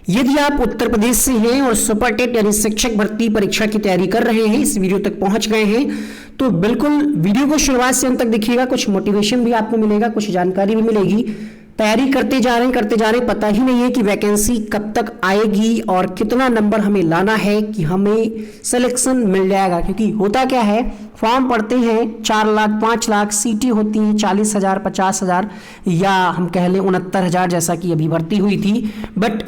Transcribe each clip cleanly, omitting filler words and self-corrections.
यदि आप उत्तर प्रदेश से हैं और सुपर टेट यानी शिक्षक भर्ती परीक्षा की तैयारी कर रहे हैं, इस वीडियो तक पहुंच गए हैं, तो बिल्कुल वीडियो को शुरुआत से अंत तक देखिएगा। कुछ मोटिवेशन भी आपको मिलेगा, कुछ जानकारी भी मिलेगी। तैयारी करते जा रहे हैं, पता ही नहीं है कि वैकेंसी कब तक आएगी और कितना नंबर हमें लाना है कि हमें सिलेक्शन मिल जाएगा। क्योंकि होता क्या है, फॉर्म पढ़ते हैं 4 लाख 5 लाख, सीटें होती हैं 40,000 50,000 या हम कह लें 69,000 जैसा कि अभी भर्ती हुई थी। बट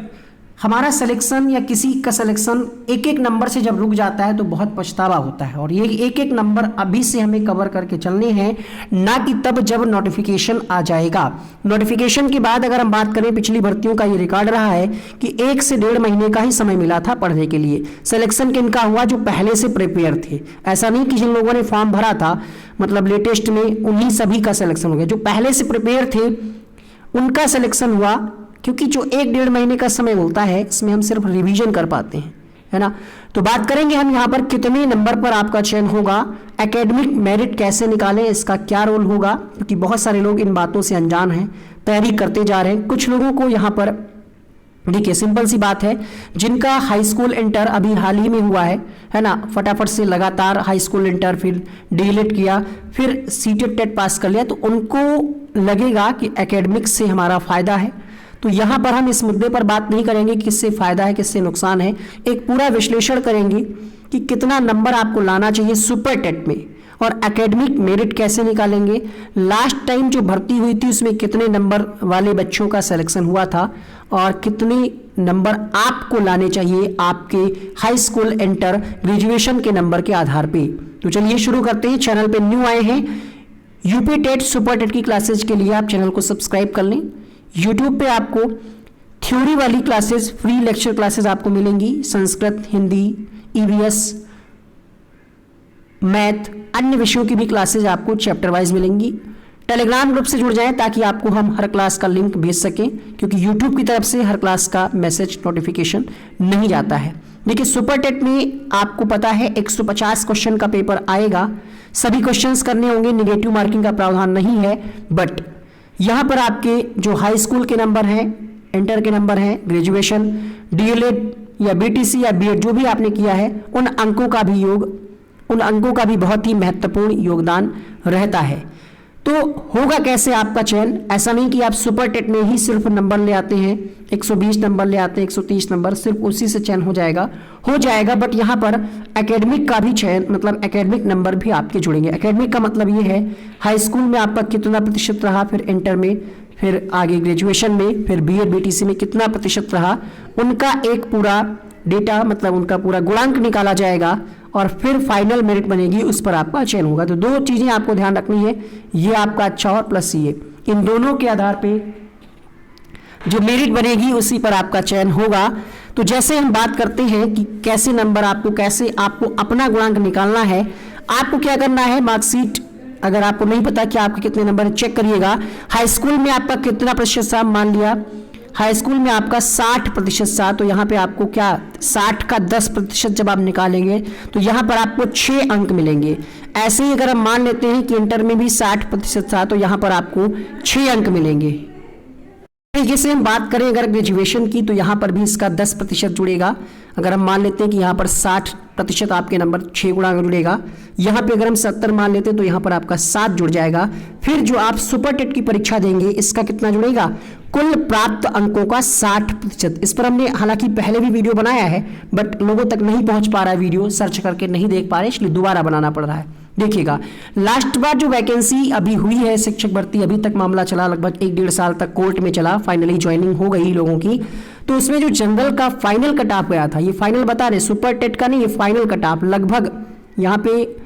हमारा सिलेक्शन या किसी का सिलेक्शन एक एक नंबर से जब रुक जाता है तो बहुत पछतावा होता है। और ये एक एक नंबर अभी से हमें कवर करके चलने हैं, ना कि तब जब नोटिफिकेशन आ जाएगा। नोटिफिकेशन के बाद अगर हम बात करें, पिछली भर्तियों का ये रिकॉर्ड रहा है कि 1 से 1.5 महीने का ही समय मिला था पढ़ने के लिए। सिलेक्शन किनका हुआ? जो पहले से प्रिपेयर थे। ऐसा नहीं कि जिन लोगों ने फॉर्म भरा था मतलब लेटेस्ट में, उन्हीं सभी का सिलेक्शन हो गया। जो पहले से प्रिपेयर थे उनका सिलेक्शन हुआ, क्योंकि जो 1-1.5 महीने का समय मिलता है इसमें हम सिर्फ रिवीजन कर पाते हैं, है ना। तो बात करेंगे हम यहाँ पर कितने नंबर पर आपका चयन होगा, एकेडमिक मेरिट कैसे निकालें, इसका क्या रोल होगा, क्योंकि बहुत सारे लोग इन बातों से अनजान हैं, तैयारी करते जा रहे हैं। कुछ लोगों को यहाँ पर देखिए सिंपल सी बात है, जिनका हाई स्कूल इंटर अभी हाल ही में हुआ है ना, फटाफट से लगातार हाई स्कूल इंटर फिर डीएलएड किया, फिर सीटेट टेट पास कर लिया, तो उनको लगेगा कि एकेडमिक से हमारा फायदा है। तो यहाँ पर हम इस मुद्दे पर बात नहीं करेंगे किससे फायदा है किससे नुकसान है, एक पूरा विश्लेषण करेंगे कि कितना नंबर आपको लाना चाहिए सुपर टेट में और एकेडमिक मेरिट कैसे निकालेंगे। लास्ट टाइम जो भर्ती हुई थी उसमें कितने नंबर वाले बच्चों का सिलेक्शन हुआ था और कितने नंबर आपको लाने चाहिए आपके हाई स्कूल इंटर ग्रेजुएशन के नंबर के आधार पे। तो चलिए शुरू करते हैं। चैनल पे न्यू आए हैं, यूपी टेट सुपर टेट की क्लासेज के लिए आप चैनल को सब्सक्राइब कर लें। यूट्यूब पे आपको थ्योरी वाली क्लासेस, फ्री लेक्चर क्लासेस आपको मिलेंगी, संस्कृत, हिंदी, ईवीएस, मैथ, अन्य विषयों की भी क्लासेस आपको चैप्टर वाइज मिलेंगी। टेलीग्राम ग्रुप से जुड़ जाएं ताकि आपको हम हर क्लास का लिंक भेज सकें, क्योंकि यूट्यूब की तरफ से हर क्लास का मैसेज नोटिफिकेशन नहीं जाता है। देखिए सुपर टेट में आपको पता है 150 क्वेश्चन का पेपर आएगा, सभी क्वेश्चंस करने होंगे, निगेटिव मार्किंग का प्रावधान नहीं है। बट यहाँ पर आपके जो हाई स्कूल के नंबर हैं, इंटर के नंबर हैं, ग्रेजुएशन, डीएलएड या बीटीसी या बीएड जो भी आपने किया है, उन अंकों का भी बहुत ही महत्वपूर्ण योगदान रहता है। तो होगा कैसे आपका चयन? ऐसा नहीं कि आप सुपर टेट में ही सिर्फ नंबर ले आते हैं, 120 नंबर ले आते हैं, 130 नंबर, सिर्फ उसी से चयन हो जाएगा। बट यहाँ पर एकेडमिक का भी चयन, मतलब एकेडमिक नंबर भी आपके जुड़ेंगे। एकेडमिक का मतलब ये है हाई स्कूल में आपका कितना प्रतिशत रहा, फिर इंटर में, फिर आगे ग्रेजुएशन में, फिर बीएड बीटीसी में कितना प्रतिशत रहा, उनका एक पूरा डेटा, मतलब उनका पूरा गुणांक निकाला जाएगा और फिर फाइनल मेरिट बनेगी, उस पर आपका चयन होगा। तो 2 चीज़ें आपको ध्यान रखनी है, ये आपका अच्छा और प्लस ये, इन दोनों के आधार पे जो मेरिट बनेगी उसी पर आपका चयन होगा। तो जैसे हम बात करते हैं कि कैसे नंबर आपको अपना गुणांक निकालना है, आपको क्या करना है, मार्कशीट अगर आपको नहीं पता कि आपके कितने नंबर चेक करिएगा। हाई स्कूल में आपका कितना प्रतिशत था, मान लिया हाई स्कूल में आपका 60% था, तो यहाँ पे आपको क्या 60 का 10% जब आप निकालेंगे तो यहाँ पर आपको 6 अंक मिलेंगे। ऐसे ही अगर हम मान लेते हैं कि इंटर में भी 60% था तो यहाँ पर आपको 6 अंक मिलेंगे। तरीके से हम बात करें अगर ग्रेजुएशन की, तो यहाँ पर भी इसका 10% जुड़ेगा। अगर हम मान लेते हैं कि यहाँ पर 60% आपके नंबर 6 गुणा जुड़ेगा, यहाँ पे अगर हम 70 मान लेते हैं तो यहाँ पर आपका 7 जुड़ जाएगा। फिर जो आप सुपर टेट की परीक्षा देंगे इसका कितना जुड़ेगा, कुल प्राप्त अंकों का 60%। इस पर हमने हालांकि पहले भी वीडियो बनाया है, बट लोगों तक नहीं पहुंच पा रहा है, वीडियो सर्च करके नहीं देख पा रहे, इसलिए दोबारा बनाना पड़ रहा है। देखिएगा लास्ट बार जो वैकेंसी अभी हुई है शिक्षक भर्ती, अभी तक मामला चला, लगभग 1-1.5 साल तक कोर्ट में चला, फाइनली ज्वाइनिंग हो गई लोगों की। तो उसमें जो जनरल का फाइनल कट ऑफ गया था, ये फाइनल बता रहे, सुपर टेट का नहीं, ये फाइनल कट ऑफ लगभग यहाँ पे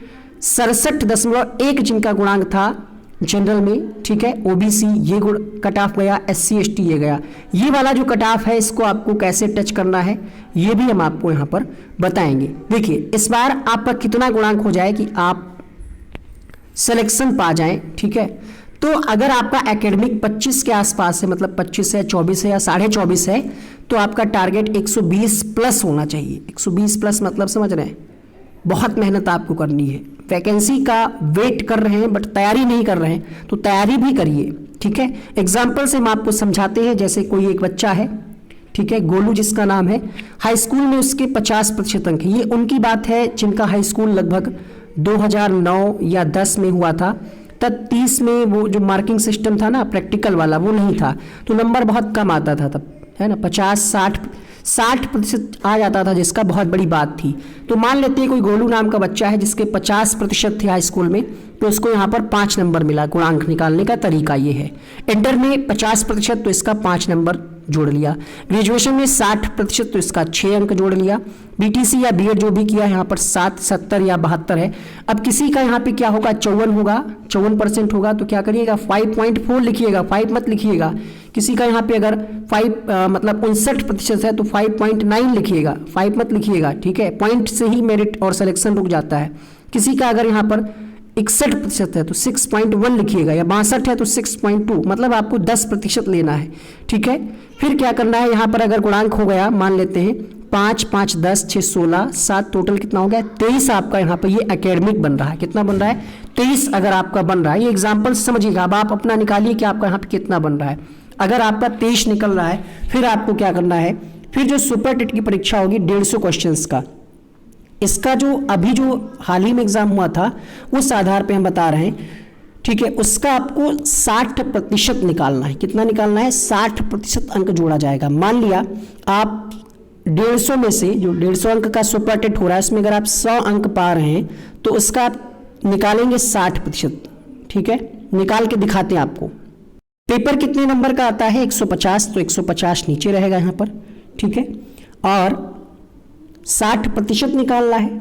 67.1 जिनका गुणांक था जनरल में, ठीक है, ओबीसी ये कट ऑफ गया, SC ST ये गया। ये वाला जो कट ऑफ है इसको आपको कैसे टच करना है ये भी हम आपको यहाँ पर बताएंगे। देखिए इस बार आपका कितना गुणांक हो जाए कि आप सिलेक्शन पा जाएं, ठीक है। तो अगर आपका एकेडमिक 25 के आसपास है, मतलब 25 है, 24 है या 24.5 है, तो आपका टारगेट 120 प्लस होना चाहिए। 120 प्लस मतलब समझ रहे हैं, बहुत मेहनत आपको करनी है। वैकेंसी का वेट कर रहे हैं बट तैयारी नहीं कर रहे हैं, तो तैयारी भी करिए, ठीक है। एग्जाम्पल से हम आपको समझाते हैं। जैसे कोई एक बच्चा है, ठीक है, गोलू जिसका नाम है, हाई स्कूल में उसके 50% अंक है। ये उनकी बात है जिनका हाई स्कूल लगभग 2009 या 10 में हुआ था। तब 30 में वो जो मार्किंग सिस्टम था ना प्रैक्टिकल वाला, वो नहीं था, तो नंबर बहुत कम आता था तब, है ना, 50-60% आ जाता था, जिसका बहुत बड़ी बात थी। तो मान लेते हैं कोई गोलू नाम का बच्चा है जिसके 50% थे हाई स्कूल में, तो उसको यहाँ पर 5 नंबर मिला। गुणांक निकालने का तरीका ये है। इंटर में 50%, तो इसका 5 नंबर जोड़ लिया। ग्रेजुएशन में 60%, तो इसका 6 अंक जोड़ लिया। बीटीसी या बीएड जो भी किया है यहाँ पर 7, 70 या 72 है। अब किसी का यहाँ पे क्या होगा, 54 होगा, 54% होगा, तो क्या करिएगा 5.4 लिखिएगा, 5 मत लिखिएगा। किसी का यहाँ पे अगर 59% है तो 5.9 लिखिएगा, 5 मत लिखिएगा, ठीक है, पॉइंट से ही मेरिट और सिलेक्शन रुक जाता है। किसी का अगर यहाँ पर 61% है तो 6.1 लिखिएगा, या 62 है तो 6.2, मतलब आपको 10% लेना है, ठीक है। फिर क्या करना है, यहाँ पर अगर गुणांक हो गया, मान लेते हैं 5, 5, 10, 6, 16, 7, टोटल कितना हो गया 23 आपका यहाँ पर ये एकेडमिक बन रहा है। कितना बन रहा है, 23 अगर आपका बन रहा है। ये एग्जाम्पल समझिएगा, अब आप अपना निकालिए कि आपका यहाँ पे कितना बन रहा है। अगर आपका 23 निकल रहा है, फिर आपको क्या करना है, फिर जो सुपर टेट की परीक्षा होगी 150 क्वेश्चंस का, इसका जो अभी जो हाल ही में एग्जाम हुआ था उस आधार पे हम बता रहे हैं, ठीक है, उसका आपको 60% निकालना है। कितना निकालना है, 60% अंक जोड़ा जाएगा। मान लिया आप 150 में से जो 150 अंक का सुपर टेट हो रहा है उसमें अगर आप 100 अंक पा रहे हैं तो उसका आप निकालेंगे 60%, ठीक है, निकाल के दिखाते हैं आपको। पेपर कितने नंबर का आता है, 150, तो 150 नीचे रहेगा यहाँ पर, ठीक है, और 60% निकालना है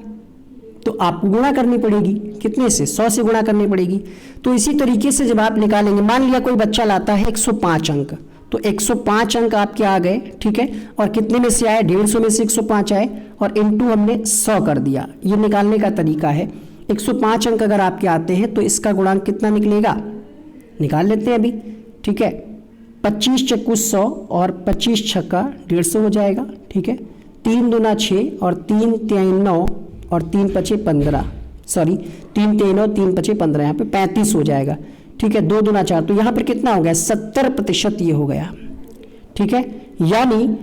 तो आपको गुणा करनी पड़ेगी, कितने से, 100 से गुणा करनी पड़ेगी। तो इसी तरीके से जब आप निकालेंगे, मान लिया कोई बच्चा लाता है 105 अंक, तो 105 अंक आपके आ गए, ठीक है, और कितने में से आए, 150 में से 105 आए, और इनटू हमने 100 कर दिया। ये निकालने का तरीका है। 105 अंक अगर आपके आते हैं तो इसका गुणांक कितना निकलेगा, निकाल लेते हैं अभी, ठीक है, 25 चक्कू 100 और 25 छक्का 150 हो जाएगा, ठीक है, 3 दूना 6 और 3 तिहाई 9 और 3 पचे 15, सॉरी 3 तिहाई 9, 3 पचे 15, यहाँ पे 35 हो जाएगा, ठीक है, 2 दूना 4, तो यहाँ पर कितना हो गया, 70% ये हो गया, ठीक है। यानी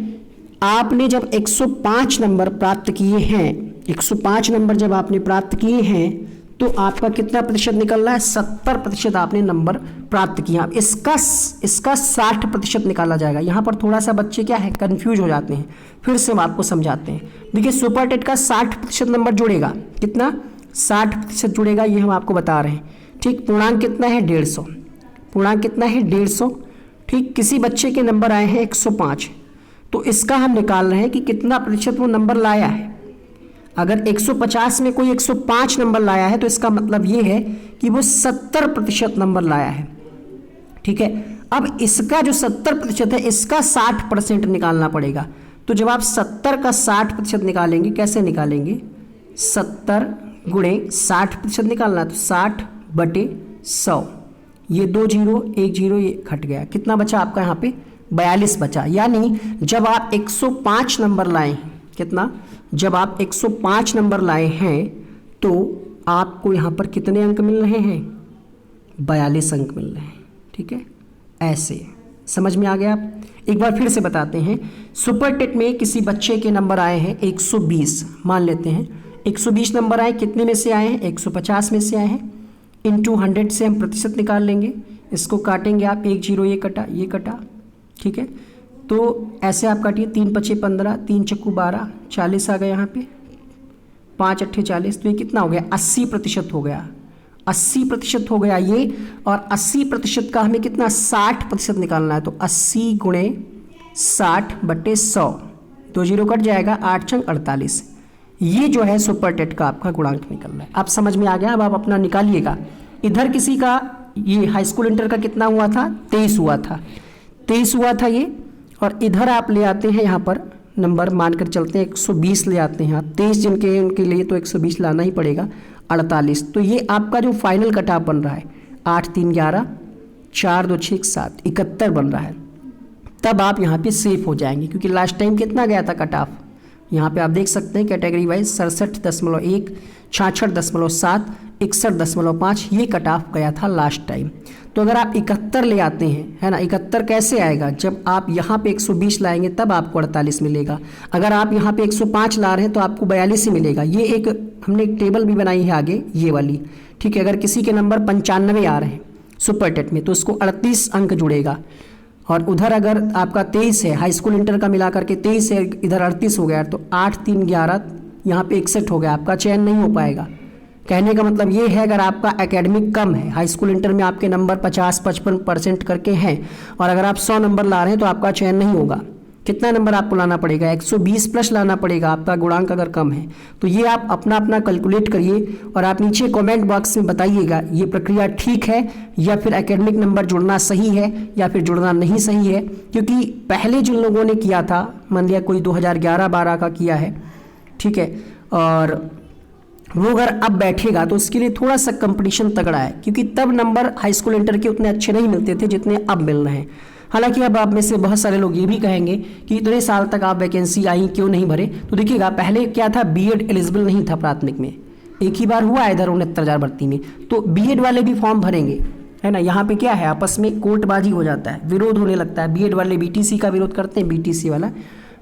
आपने जब 105 नंबर प्राप्त किए हैं, 105 नंबर जब आपने प्राप्त किए हैं तो आपका कितना प्रतिशत निकल रहा है, 70% आपने नंबर प्राप्त किया। इसका 60% निकाला जाएगा। यहाँ पर थोड़ा सा बच्चे क्या है, कंफ्यूज हो जाते हैं, फिर से हम आपको समझाते हैं। देखिए सुपर टेट का 60% नंबर जुड़ेगा, कितना, 60% जुड़ेगा, ये हम आपको बता रहे हैं, ठीक। पूर्णांक कितना है, 150, पूर्णांक कितना है, 150, ठीक। किसी बच्चे के नंबर आए हैं 105, तो इसका हम निकाल रहे हैं कि कितना प्रतिशत वो नंबर लाया है। अगर 150 में कोई 105 नंबर लाया है तो इसका मतलब ये है कि वो 70% नंबर लाया है, ठीक है। अब इसका जो 70% है इसका 60% निकालना पड़ेगा। तो जब आप 70 का 60% निकालेंगे, कैसे निकालेंगे, 70 गुणे 60% निकालना है, तो 60/100, ये 2 जीरो 1 जीरो ये घट गया, कितना बचा आपका यहाँ पे 42 बचा। यानी जब आप 105 नंबर लाए हैं, कितना, जब आप 105 नंबर लाए हैं तो आपको यहाँ पर कितने अंक मिल रहे हैं, 42 अंक मिल रहे हैं, ठीक है। ऐसे समझ में आ गया आप। एक बार फिर से बताते हैं, सुपर टेट में किसी बच्चे के नंबर आए हैं 120, मान लेते हैं 120 नंबर आए, कितने में से आए हैं, 150 में से आए हैं, इंटू 100 से हम प्रतिशत निकाल लेंगे। इसको काटेंगे आप, 1 जीरो ये कटा, ये कटा, ठीक है। तो ऐसे आप काटिए, 3 पचे 15, 3 चक्कू 12, 40 आ गया यहाँ पे, 5 अट्ठे 40, तो ये कितना हो गया, 80% हो गया, 80% हो गया ये। और 80% का हमें कितना, 60% निकालना है, तो 80 गुणे 60/100, 2 जीरो कट जाएगा, 8 छंग 48, ये जो है सुपर टेट का आपका गुणांक निकल रहा है। आप समझ में आ गया। अब आप अपना निकालिएगा। इधर किसी का ये हाई स्कूल इंटर का कितना हुआ था, 23 हुआ था, 23 हुआ था ये, और इधर आप ले आते हैं यहाँ पर नंबर, मानकर चलते हैं 120 ले आते हैं आप, 23 जिनके उनके लिए तो 120 लाना ही पड़ेगा, 48, तो ये आपका जो फाइनल कट ऑफ बन रहा है 8 3 11 4 2 6 7 71 बन रहा है। तब आप यहाँ पे सेफ हो जाएंगे, क्योंकि लास्ट टाइम कितना गया था कट ऑफ, यहाँ पे आप देख सकते हैं कैटेगरी वाइज 67.1, 66.7, 61.5, ये कट ऑफ गया था लास्ट टाइम। तो अगर आप 71 ले आते हैं, है ना, 71 कैसे आएगा, जब आप यहाँ पे 120 लाएंगे तब आपको 48 मिलेगा। अगर आप यहाँ पे 105 ला रहे हैं तो आपको 42 ही मिलेगा। ये एक हमने एक टेबल भी बनाई है आगे, ये वाली, ठीक है। अगर किसी के नंबर 95 आ रहे हैं सुपर टेट में तो उसको 38 अंक जुड़ेगा, और उधर अगर आपका 23 है, हाई स्कूल इंटर का मिला करके 23 है, इधर 38 हो गया, तो 8 3 11 यहाँ पे 61 हो गया, आपका चयन नहीं हो पाएगा। कहने का मतलब ये है, अगर आपका एकेडमिक कम है, हाई स्कूल इंटर में आपके नंबर 50-55% करके हैं, और अगर आप 100 नंबर ला रहे हैं तो आपका चयन नहीं होगा। कितना नंबर आपको लाना पड़ेगा, 120 प्लस लाना पड़ेगा आपका गुणांक अगर कम है। तो ये आप अपना अपना कैलकुलेट करिए और आप नीचे कमेंट बॉक्स में बताइएगा ये प्रक्रिया ठीक है या फिर एकेडमिक नंबर जुड़ना सही है या फिर जुड़ना नहीं सही है। क्योंकि पहले जिन लोगों ने किया था, मान लिया कोई 2011-12 का किया है, ठीक है, और वो अगर अब बैठेगा तो उसके लिए थोड़ा सा कंपटीशन तगड़ा है, क्योंकि तब नंबर हाई स्कूल इंटर के उतने अच्छे नहीं मिलते थे जितने अब मिल रहे हैं। हालांकि अब आप में से बहुत सारे लोग ये भी कहेंगे कि इतने साल तक आप वैकेंसी आई क्यों नहीं भरे। तो देखिएगा, पहले क्या था, बीएड एलिजिबल नहीं था प्राथमिक में, एक ही बार हुआ इधर 69,000 भर्ती में, तो बीएड वाले भी फॉर्म भरेंगे, है ना। यहाँ पे क्या है, आपस में कोर्टबाजी हो जाता है, विरोध होने लगता है। बीएड वाले बीटीसी का विरोध करते हैं, बीटीसी वाला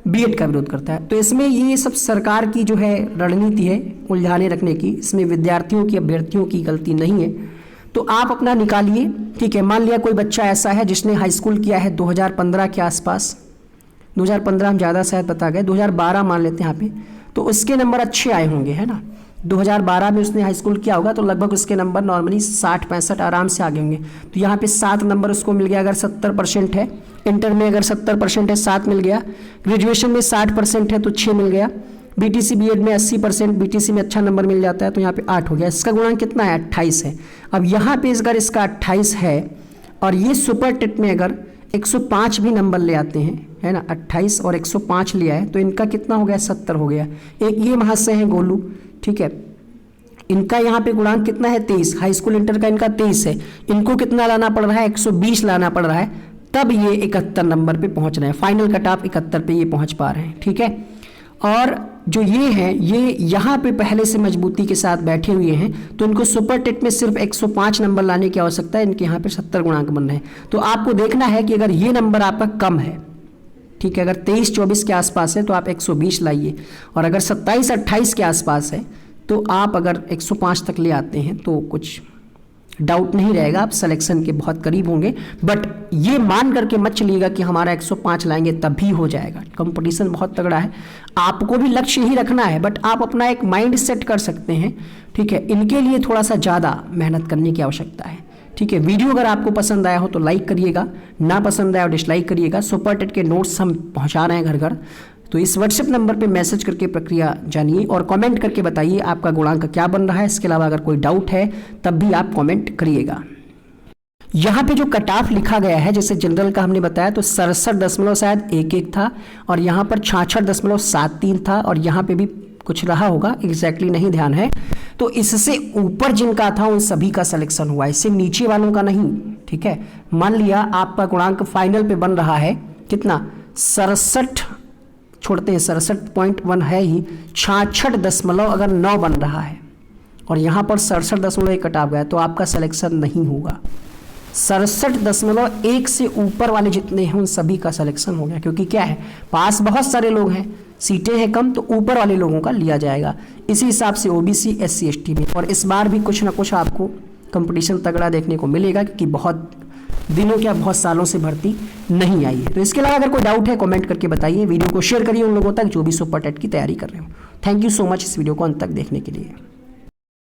बीएड का विरोध करता है। तो इसमें ये सब सरकार की जो है रणनीति है उलझाने रखने की, इसमें विद्यार्थियों की, अभ्यर्थियों की गलती नहीं है। तो आप अपना निकालिए, ठीक है। मान लिया कोई बच्चा ऐसा है जिसने हाई स्कूल किया है 2015 के आसपास, 2015 हम ज़्यादा शायद बता गए, 2012 मान लेते हैं यहाँ पे, तो उसके नंबर अच्छे आए होंगे, है ना। 2012 में उसने हाई स्कूल किया होगा तो लगभग उसके नंबर नॉर्मली 60-65 आराम से आगे होंगे। तो यहाँ पे 7 नंबर उसको मिल गया अगर 70% है, इंटर में अगर 70% है 7 मिल गया, ग्रेजुएशन में 60% है तो 6 मिल गया, बीटीसी बीएड में 80%, बीटीसी में अच्छा नंबर मिल जाता है तो यहाँ पे 8 हो गया। इसका गुणांक कितना है, 28 है। अब यहाँ पे अगर इसका 28 है और ये सुपर टेट में अगर 105 भी नंबर ले आते हैं, है ना, 28 और 105 लिया है तो इनका कितना हो गया, 70 हो गया। एक ये महाशय हैं गोलू, ठीक है, इनका यहाँ पे गुणांक कितना है, 23, हाई स्कूल इंटर का इनका 23 है, इनको कितना लाना पड़ रहा है, 120 लाना पड़ रहा है, तब ये 71 नंबर पे पहुँच रहे हैं। फाइनल कट ऑफ 71 पे ये पहुँच पा रहे हैं, ठीक है। और जो ये हैं, ये यहाँ पे पहले से मजबूती के साथ बैठे हुए हैं, तो इनको सुपर टेट में सिर्फ 105 नंबर लाने की आवश्यकता है, इनके यहाँ पे 70 गुणांक बन रहे हैं। तो आपको देखना है कि अगर ये नंबर आपका कम है, ठीक है, अगर 23-24 के आसपास है तो आप 120 लाइए, और अगर 27-28 के आसपास है तो आप अगर 105 तक ले आते हैं तो कुछ डाउट नहीं रहेगा, आप सिलेक्शन के बहुत करीब होंगे। बट ये मान करके मत चलिएगा कि हमारा 105 लाएंगे तब भी हो जाएगा, कंपटीशन बहुत तगड़ा है। आपको भी लक्ष्य ही रखना है, बट आप अपना एक माइंड सेट कर सकते हैं, ठीक है। इनके लिए थोड़ा सा ज़्यादा मेहनत करने की आवश्यकता है, ठीक है। वीडियो अगर आपको पसंद आया हो तो लाइक करिएगा, ना पसंद आया हो डिसलाइक करिएगा। सुपर टेट के नोट्स हम पहुँचा रहे हैं घर घर, तो इस व्हाट्सएप नंबर पे मैसेज करके प्रक्रिया जानिए और कमेंट करके बताइए आपका गुणांक क्या बन रहा है। इसके अलावा अगर कोई डाउट है तब भी आप कमेंट करिएगा। यहाँ पे जो कट ऑफ लिखा गया है, जैसे जनरल का हमने बताया तो 67.11 था, और यहाँ पर 66.73 था, और यहाँ पे भी कुछ रहा होगा, एग्जैक्टली नहीं ध्यान है। तो इससे ऊपर जिनका था उन सभी का सिलेक्शन हुआ, इससे नीचे वालों का नहीं, ठीक है। मान लिया आपका गुणांक फाइनल पे बन रहा है कितना, 67 छोड़ते हैं, 67.1 है ही, 66.9 बन रहा है, और यहाँ पर 67.1 कट ऑफ गया तो आपका सिलेक्शन नहीं होगा। 67.1 से ऊपर वाले जितने हैं उन सभी का सिलेक्शन हो गया, क्योंकि क्या है, पास बहुत सारे लोग हैं, सीटें हैं कम, तो ऊपर वाले लोगों का लिया जाएगा। इसी हिसाब से ओबीसी SC ST में, और इस बार भी कुछ ना कुछ आपको कंपटीशन तगड़ा देखने को मिलेगा, क्योंकि बहुत दिनों क्या बहुत सालों से भर्ती नहीं आई है। तो इसके अलावा अगर कोई डाउट है कमेंट करके बताइए, वीडियो को शेयर करिए उन लोगों तक जो भी सुपर टेट की तैयारी कर रहे हो। थैंक यू सो मच इस वीडियो को अंत तक देखने के लिए।